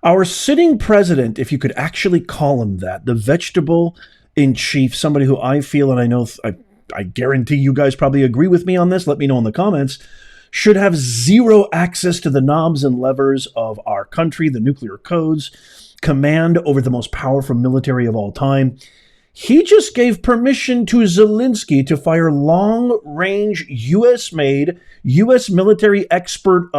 Our sitting president, if you could actually call him that, the vegetable in chief, somebody who I feel, and I know, I guarantee you guys probably agree with me on this, let me know in the comments, should have zero access to the knobs and levers of our country, the nuclear codes, command over the most powerful military of all time. He just gave permission to Zelensky to fire long-range U.S.-made, U.S. military expert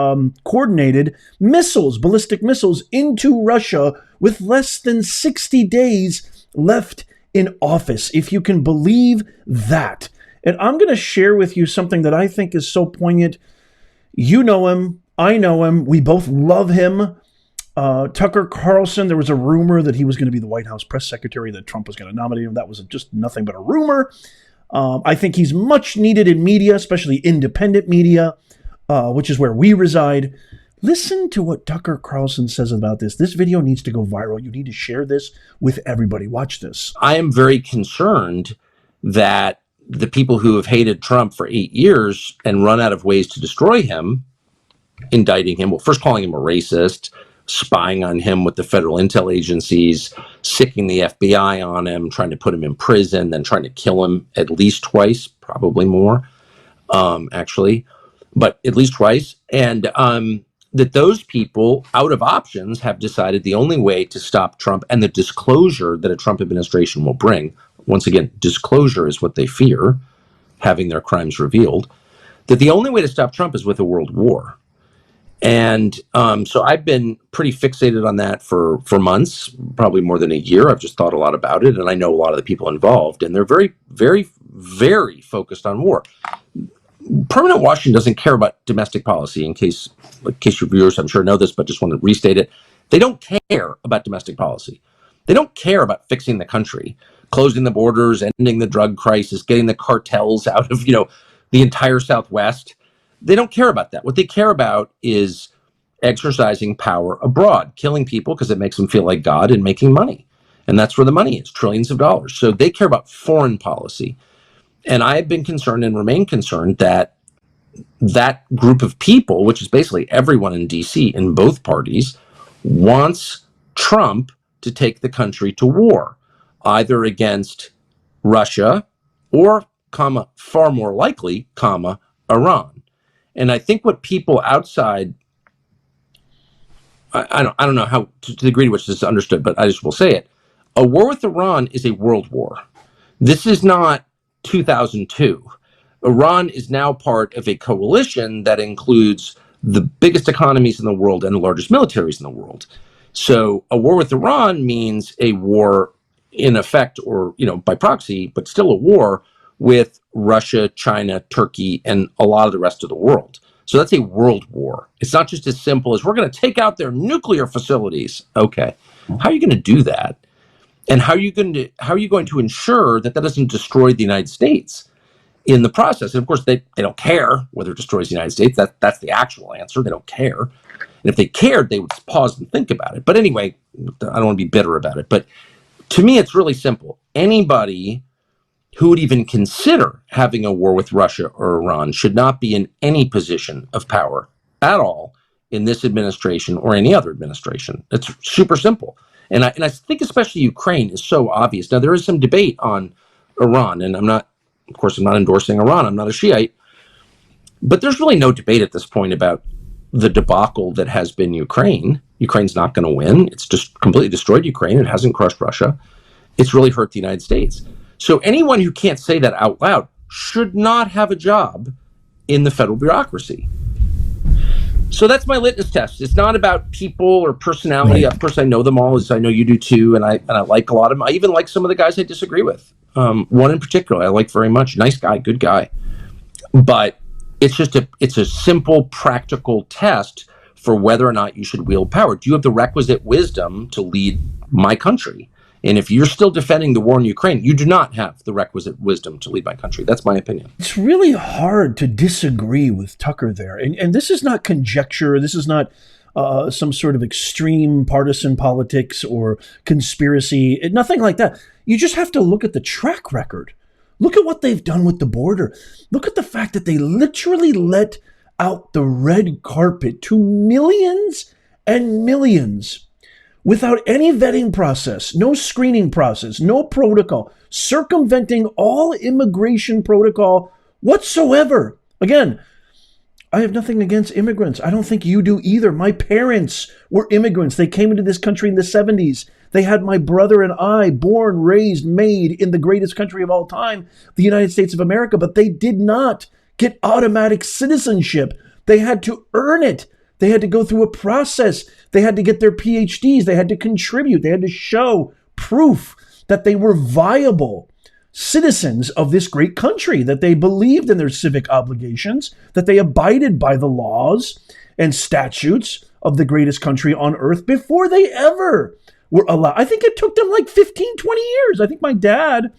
coordinated missiles, ballistic missiles, into Russia with less than 60 days left in office, if you can believe that. And I'm going to share with you something that I think is so poignant. You know him. I know him. We both love him. Tucker Carlson, there was a rumor that he was going to be the White House press secretary, that Trump was going to nominate him. That was just nothing but a rumor. I think he's much needed in media, especially independent media, which is where we reside. Listen to what Tucker Carlson says about this. This video needs to go viral. You need to share this with everybody. Watch this. I am very concerned that the people who have hated Trump for 8 years and run out of ways to destroy him, indicting him, well, first calling him a racist, spying on him with the federal intel agencies, sicking the FBI on him, trying to put him in prison, then trying to kill him at least twice, probably more, actually, but at least twice. And that those people, out of options, have decided the only way to stop Trump and the disclosure that a Trump administration will bring, once again, disclosure is what they fear, having their crimes revealed, that the only way to stop Trump is with a world war. And so I've been pretty fixated on that for months, probably more than a year. I've just thought a lot about it, and I know a lot of the people involved, and they're very, very, very focused on war. Permanent Washington doesn't care about domestic policy, in case your viewers, I'm sure, know this, but just want to restate it. They don't care about domestic policy. They don't care about fixing the country, closing the borders, ending the drug crisis, getting the cartels out of, the entire Southwest. They don't care about that. What they care about is exercising power abroad, killing people because it makes them feel like God, and making money. And that's where the money is, trillions of dollars. So they care about foreign policy. And I've been concerned and remain concerned that that group of people, which is basically everyone in DC in both parties, wants Trump to take the country to war, either against Russia or, far more likely, Iran. And I think what people outside, I don't know how to the degree to which this is understood, but I just will say it. A war with Iran is a world war. This is not 2002. Iran is now part of a coalition that includes the biggest economies in the world and the largest militaries in the world. So a war with Iran means a war in effect, or, by proxy, but still a war with Russia, China, Turkey, and a lot of the rest of the world. So that's a world war. It's not just as simple as we're going to take out their nuclear facilities. Okay, how are you going to do that? And how are you going to ensure that doesn't destroy the United States in the process? And of course, they don't care whether it destroys the United States. That's the actual answer. They don't care. And if they cared, they would pause and think about it. But anyway, I don't want to be bitter about it. But to me, it's really simple. Anybody who would even consider having a war with Russia or Iran should not be in any position of power at all in this administration or any other administration. It's super simple. And I think especially Ukraine is so obvious. Now, there is some debate on Iran, and I'm not endorsing Iran. I'm not a Shiite. But there's really no debate at this point about the debacle that has been Ukraine. Ukraine's not going to win. It's just completely destroyed Ukraine. It hasn't crushed Russia. It's really hurt the United States. So anyone who can't say that out loud should not have a job in the federal bureaucracy. So that's my litmus test. It's not about people or personality. Right. Of course, I know them all, as I know you do too, and I like a lot of them. I even like some of the guys I disagree with. One in particular I like very much. Nice guy, good guy. But it's a simple, practical test for whether or not you should wield power. Do you have the requisite wisdom to lead my country? And if you're still defending the war in Ukraine, you do not have the requisite wisdom to lead my country. That's my opinion. It's really hard to disagree with Tucker there. And this is not conjecture. This is not some sort of extreme partisan politics or conspiracy. Nothing like that. You just have to look at the track record. Look at what they've done with the border. Look at the fact that they literally let out the red carpet to millions and millions without any vetting process, no screening process, no protocol, circumventing all immigration protocol whatsoever. Again, I have nothing against immigrants. I don't think you do either. My parents were immigrants. They came into this country in the 70s. They had my brother and I, born, raised, made in the greatest country of all time, the United States of America, but they did not get automatic citizenship. They had to earn it. They had to go through a process. They had to get their PhDs. They had to contribute. They had to show proof that they were viable citizens of this great country, that they believed in their civic obligations, that they abided by the laws and statutes of the greatest country on earth before they ever were allowed. I think it took them like 15, 20 years. I think my dad,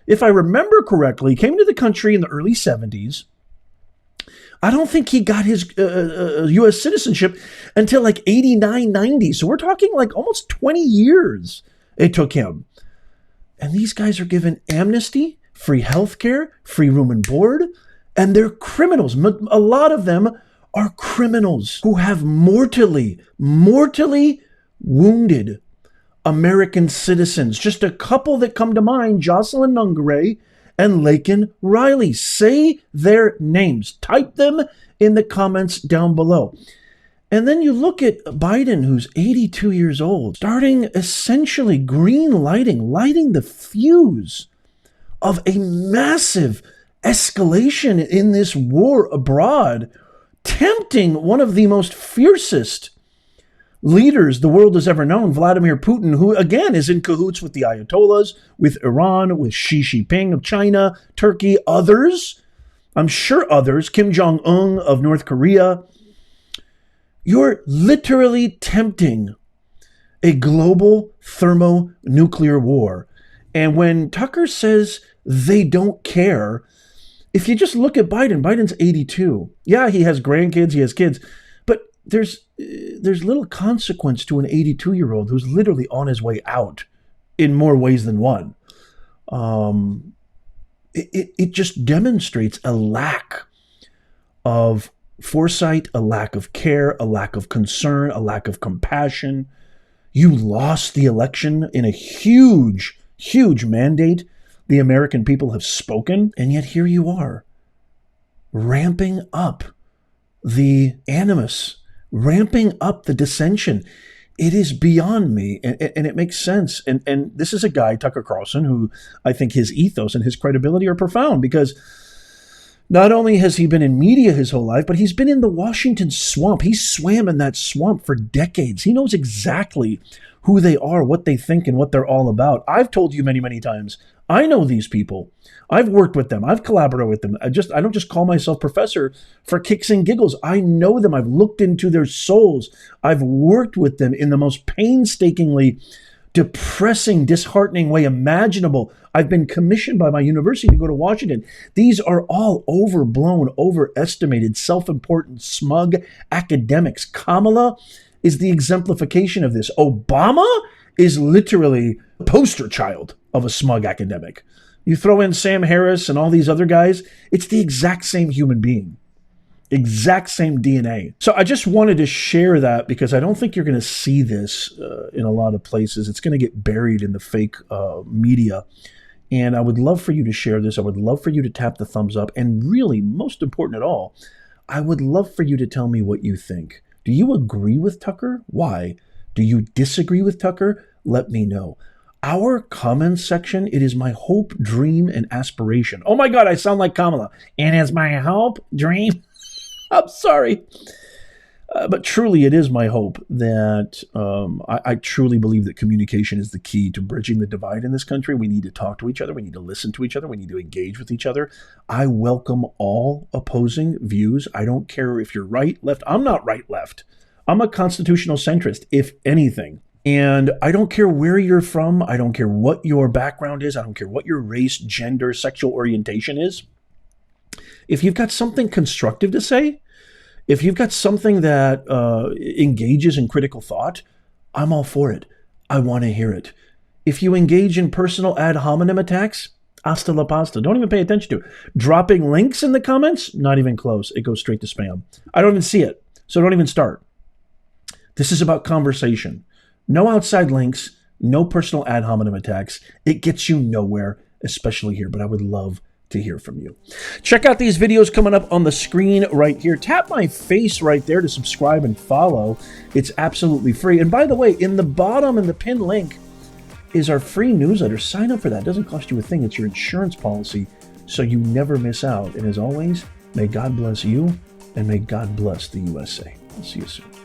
if I remember correctly, came to the country in the early 70s. I don't think he got his U.S. citizenship until like 89, 90. So we're talking like almost 20 years it took him. And these guys are given amnesty, free health care, free room and board, and they're criminals. A lot of them are criminals who have mortally wounded American citizens. Just a couple that come to mind, Jocelyn Nungare and Laken Riley. Say their names. Type them in the comments down below. And then you look at Biden, who's 82 years old, starting essentially lighting the fuse of a massive escalation in this war abroad, tempting one of the most fiercest leaders the world has ever known, Vladimir Putin, who again is in cahoots with the Ayatollahs, with Iran, with Xi Jinping of China, Turkey, others. I'm sure others, Kim Jong-un of North Korea. You're literally tempting a global thermonuclear war. And when Tucker says they don't care, if you just look at Biden's 82. Yeah, he has grandkids, he has kids, but there's little consequence to an 82-year-old who's literally on his way out in more ways than one. It just demonstrates a lack of foresight, a lack of care, a lack of concern, a lack of compassion. You lost the election in a huge, huge mandate. The American people have spoken, and yet here you are, ramping up the animus, ramping up the dissension. It is beyond me, and it makes sense. And this is a guy, Tucker Carlson, who I think his ethos and his credibility are profound, because not only has he been in media his whole life, but he's been in the Washington swamp. He swam in that swamp for decades. He knows exactly who they are, what they think, and what they're all about. I've told you many, many times, I know these people. I've worked with them. I've collaborated with them. I don't just call myself professor for kicks and giggles. I know them. I've looked into their souls. I've worked with them in the most painstakingly depressing, disheartening way imaginable. I've been commissioned by my university to go to Washington. These are all overblown, overestimated, self-important, smug academics. Kamala is the exemplification of this. Obama is literally a poster child of a smug academic. You throw in Sam Harris and all these other guys, it's the exact same human being. Exact same DNA. So I just wanted to share that because I don't think you're going to see this in a lot of places. It's going to get buried in the fake media. And I would love for you to share this. I would love for you to tap the thumbs up. And really, most important at all, I would love for you to tell me what you think. Do you agree with Tucker? Why? Do you disagree with Tucker? Let me know. Our comments section, it is my hope, dream, and aspiration. Oh my God, I sound like Kamala. It is my hope, dream. I'm sorry. But truly, it is my hope that I truly believe that communication is the key to bridging the divide in this country. We need to talk to each other. We need to listen to each other. We need to engage with each other. I welcome all opposing views. I don't care if you're right, left. I'm not right, left. I'm a constitutional centrist, if anything. And I don't care where you're from. I don't care what your background is. I don't care what your race, gender, sexual orientation is. If you've got something constructive to say, if you've got something that engages in critical thought, I'm all for it. I want to hear it. If you engage in personal ad hominem attacks, hasta la pasta. Don't even pay attention to it. Dropping links in the comments, not even close. It goes straight to spam. I don't even see it, so don't even start. This is about conversation. No outside links, no personal ad hominem attacks. It gets you nowhere, especially here, but I would love to hear from you. Check out these videos coming up on the screen right here. Tap my face right there to subscribe and follow. It's absolutely free. And by the way, in the bottom, in the pinned link, is our free newsletter. Sign up for that. It doesn't cost you a thing. It's your insurance policy, so you never miss out. And as always, may God bless you, and may God bless the USA. I'll see you soon.